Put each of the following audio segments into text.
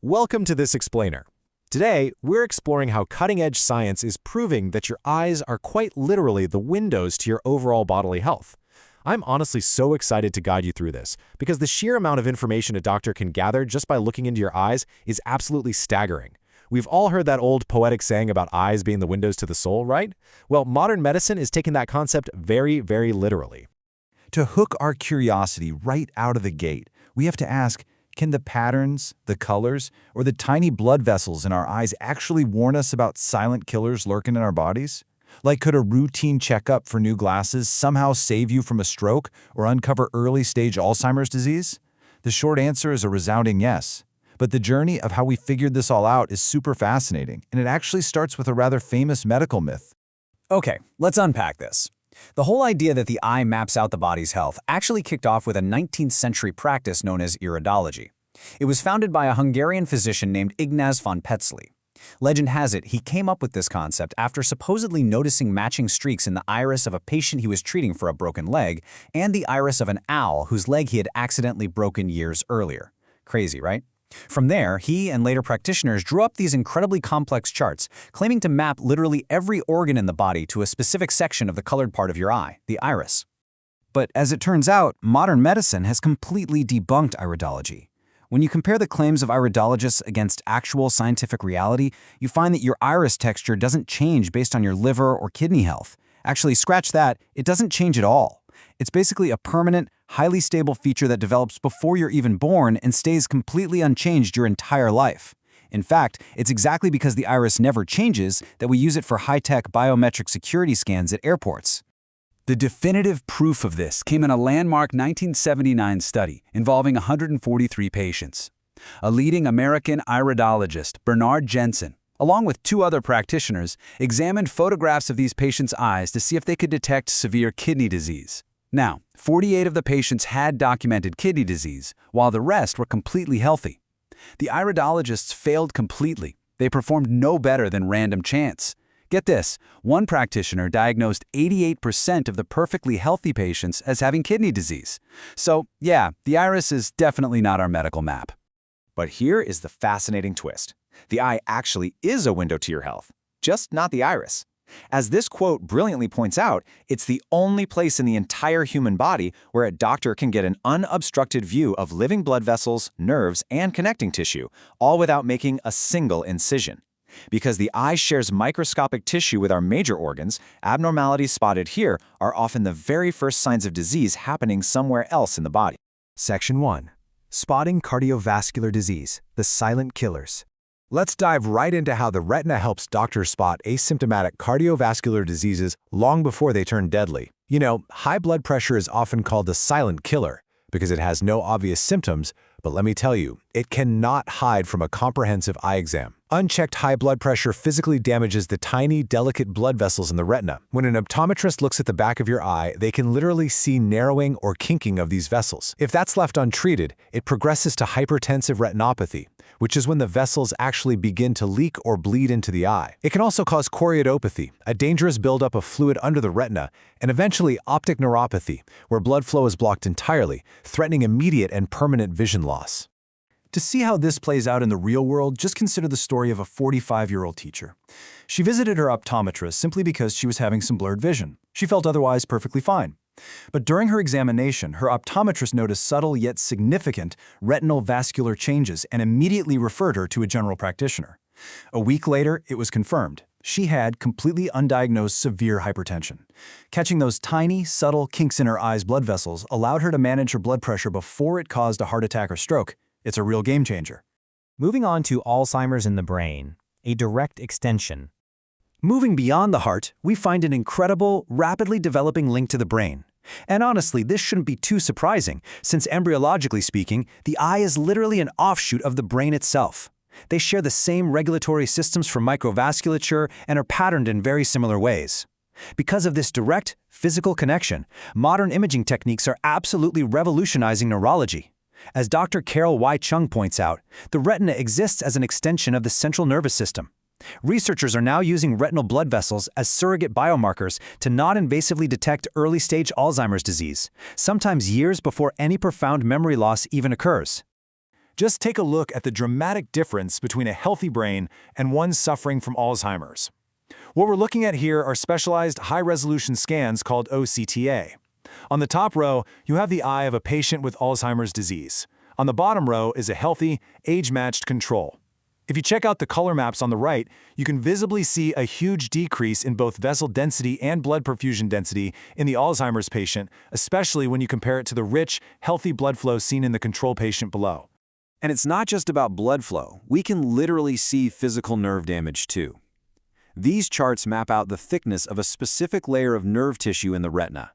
Welcome to This Explainer. Today, we're exploring how cutting-edge science is proving that your eyes are quite literally the windows to your overall bodily health. I'm honestly so excited to guide you through this, because the sheer amount of information a doctor can gather just by looking into your eyes is absolutely staggering. We've all heard that old poetic saying about eyes being the windows to the soul, right? Well, modern medicine is taking that concept very, very literally. To hook our curiosity right out of the gate, we have to ask, can the patterns, the colors, or the tiny blood vessels in our eyes actually warn us about silent killers lurking in our bodies? Like, could a routine checkup for new glasses somehow save you from a stroke or uncover early-stage Alzheimer's disease? The short answer is a resounding yes. But the journey of how we figured this all out is super fascinating, and it actually starts with a rather famous medical myth. Okay, let's unpack this. The whole idea that the eye maps out the body's health actually kicked off with a 19th century practice known as iridology. It was founded by a Hungarian physician named Ignaz von Petzli. Legend has it he came up with this concept after supposedly noticing matching streaks in the iris of a patient he was treating for a broken leg and the iris of an owl whose leg he had accidentally broken years earlier. Crazy, right? From there, he and later practitioners drew up these incredibly complex charts, claiming to map literally every organ in the body to a specific section of the colored part of your eye, the iris. But as it turns out, modern medicine has completely debunked iridology. When you compare the claims of iridologists against actual scientific reality, you find that your iris texture doesn't change based on your liver or kidney health. Actually, scratch that, it doesn't change at all. It's basically a permanent, highly stable feature that develops before you're even born and stays completely unchanged your entire life. In fact, it's exactly because the iris never changes that we use it for high-tech biometric security scans at airports. The definitive proof of this came in a landmark 1979 study involving 143 patients. A leading American iridologist, Bernard Jensen, along with two other practitioners, examined photographs of these patients' eyes to see if they could detect severe kidney disease. Now, 48 of the patients had documented kidney disease, while the rest were completely healthy. The iridologists failed completely. They performed no better than random chance. Get this, one practitioner diagnosed 88% of the perfectly healthy patients as having kidney disease. So, yeah, the iris is definitely not our medical map. But here is the fascinating twist. The eye actually is a window to your health, just not the iris. As this quote brilliantly points out, it's the only place in the entire human body where a doctor can get an unobstructed view of living blood vessels, nerves, and connecting tissue, all without making a single incision. Because the eye shares microscopic tissue with our major organs, abnormalities spotted here are often the very first signs of disease happening somewhere else in the body. Section 1. Spotting cardiovascular disease, the silent killers. Let's dive right into how the retina helps doctors spot asymptomatic cardiovascular diseases long before they turn deadly. You know, high blood pressure is often called the silent killer because it has no obvious symptoms, but let me tell you, it cannot hide from a comprehensive eye exam. Unchecked high blood pressure physically damages the tiny, delicate blood vessels in the retina. When an optometrist looks at the back of your eye, they can literally see narrowing or kinking of these vessels. If that's left untreated, it progresses to hypertensive retinopathy, which is when the vessels actually begin to leak or bleed into the eye. It can also cause choroidopathy, a dangerous buildup of fluid under the retina, and eventually optic neuropathy, where blood flow is blocked entirely, threatening immediate and permanent vision loss. To see how this plays out in the real world, just consider the story of a 45-year-old teacher. She visited her optometrist simply because she was having some blurred vision. She felt otherwise perfectly fine. But during her examination, her optometrist noticed subtle yet significant retinal vascular changes and immediately referred her to a general practitioner. A week later, it was confirmed. She had completely undiagnosed severe hypertension. Catching those tiny, subtle kinks in her eye's blood vessels allowed her to manage her blood pressure before it caused a heart attack or stroke. It's a real game changer. Moving on to Alzheimer's in the brain, a direct extension. Moving beyond the heart, we find an incredible, rapidly developing link to the brain. And honestly, this shouldn't be too surprising, since embryologically speaking, the eye is literally an offshoot of the brain itself. They share the same regulatory systems for microvasculature and are patterned in very similar ways. Because of this direct, physical connection, modern imaging techniques are absolutely revolutionizing neurology. As Dr. Carol Y. Chung points out, the retina exists as an extension of the central nervous system. Researchers are now using retinal blood vessels as surrogate biomarkers to non-invasively detect early-stage Alzheimer's disease, sometimes years before any profound memory loss even occurs. Just take a look at the dramatic difference between a healthy brain and one suffering from Alzheimer's. What we're looking at here are specialized high-resolution scans called OCTA. On the top row, you have the eye of a patient with Alzheimer's disease. On the bottom row is a healthy, age-matched control. If you check out the color maps on the right, you can visibly see a huge decrease in both vessel density and blood perfusion density in the Alzheimer's patient, especially when you compare it to the rich, healthy blood flow seen in the control patient below. And it's not just about blood flow. We can literally see physical nerve damage too. These charts map out the thickness of a specific layer of nerve tissue in the retina.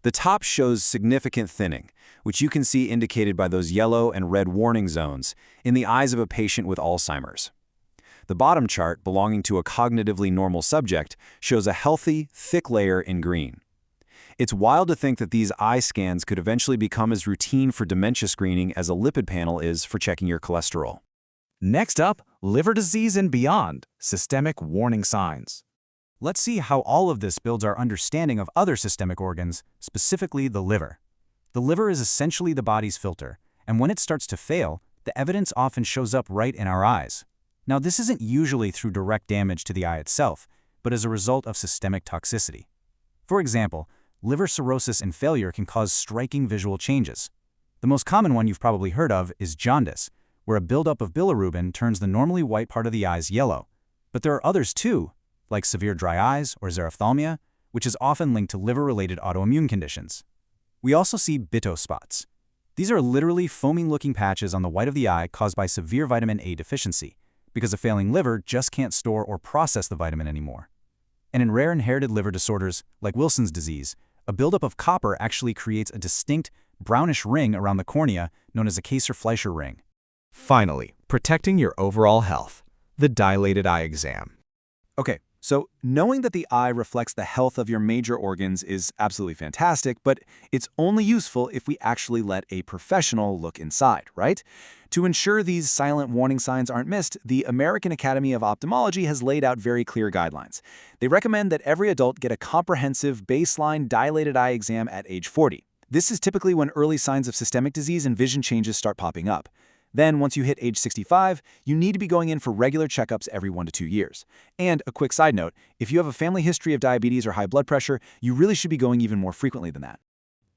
The top shows significant thinning, which you can see indicated by those yellow and red warning zones in the eyes of a patient with Alzheimer's. The bottom chart, belonging to a cognitively normal subject, shows a healthy, thick layer in green. It's wild to think that these eye scans could eventually become as routine for dementia screening as a lipid panel is for checking your cholesterol. Next up, liver disease and beyond, systemic warning signs. Let's see how all of this builds our understanding of other systemic organs, specifically the liver. The liver is essentially the body's filter, and when it starts to fail, the evidence often shows up right in our eyes. Now, this isn't usually through direct damage to the eye itself, but as a result of systemic toxicity. For example, liver cirrhosis and failure can cause striking visual changes. The most common one you've probably heard of is jaundice, where a buildup of bilirubin turns the normally white part of the eyes yellow. But there are others too, like severe dry eyes or xerophthalmia, which is often linked to liver-related autoimmune conditions. We also see Bitto spots. These are literally foaming-looking patches on the white of the eye caused by severe vitamin A deficiency, because a failing liver just can't store or process the vitamin anymore. And in rare inherited liver disorders, like Wilson's disease, a buildup of copper actually creates a distinct, brownish ring around the cornea known as a Kayser-Fleischer ring. Finally, protecting your overall health, the dilated eye exam. Okay, so knowing that the eye reflects the health of your major organs is absolutely fantastic, but it's only useful if we actually let a professional look inside, right? To ensure these silent warning signs aren't missed, the American Academy of Ophthalmology has laid out very clear guidelines. They recommend that every adult get a comprehensive baseline dilated eye exam at age 40. This is typically when early signs of systemic disease and vision changes start popping up. Then, once you hit age 65, you need to be going in for regular checkups every 1 to 2 years. And a quick side note, if you have a family history of diabetes or high blood pressure, you really should be going even more frequently than that.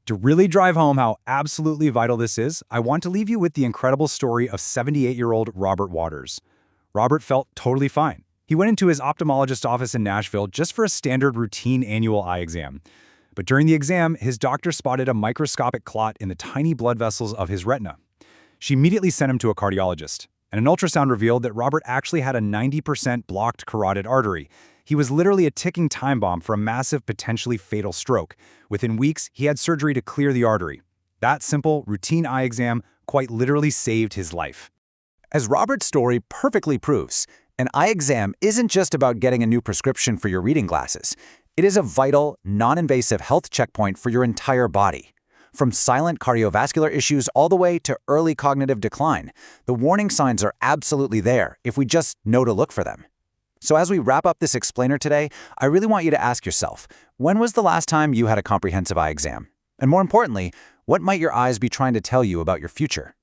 To really drive home how absolutely vital this is, I want to leave you with the incredible story of 78-year-old Robert Waters. Robert felt totally fine. He went into his ophthalmologist's office in Nashville just for a standard routine annual eye exam. But during the exam, his doctor spotted a microscopic clot in the tiny blood vessels of his retina. She immediately sent him to a cardiologist, and an ultrasound revealed that Robert actually had a 90% blocked carotid artery. He was literally a ticking time bomb for a massive, potentially fatal stroke. Within weeks, he had surgery to clear the artery. That simple, routine eye exam quite literally saved his life. As Robert's story perfectly proves, an eye exam isn't just about getting a new prescription for your reading glasses. It is a vital, non-invasive health checkpoint for your entire body. From silent cardiovascular issues all the way to early cognitive decline, the warning signs are absolutely there if we just know to look for them. So as we wrap up this explainer today, I really want you to ask yourself, when was the last time you had a comprehensive eye exam? And more importantly, what might your eyes be trying to tell you about your future?